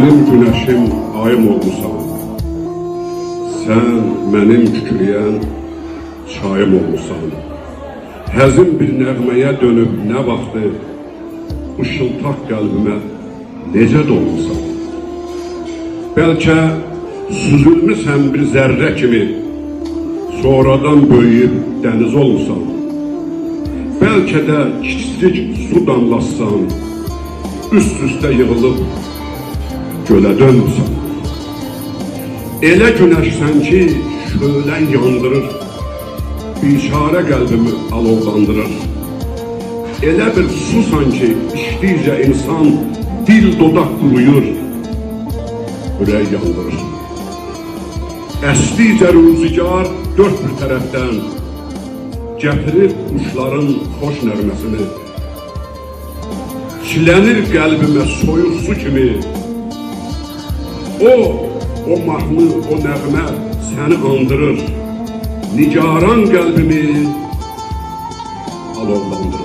Mənim günəşim, ayım olmusan. Sən mənim kükrəyən çayım olmusan. Həzin bir nəğməyə dönüb nə vaxtı ışıltaq qəlbimə necə dolmusan. Bəlkə süzülmüsən bir zərrə kimi, sonradan böyüyüb dəniz olmusan. Bəlkə də kiçik su damlassan, üst-üstə yığılıb gölə dönmüsən. Elə günəşsən ki, şölən yandırır, biçarə qəlbimi alovlandırır. Elə bir susan ki, içdikcə insan dil dodaq quruyur, ürək yandırır. Əsdikcə rüzgar dörd bir tərəfdən gətirir quşların xoş nərməsini. Çilənir qəlbimə soyuq su kimi. O mahnı, o nəğmə səni andırır. Nigaran qəlbimi alovlandırır.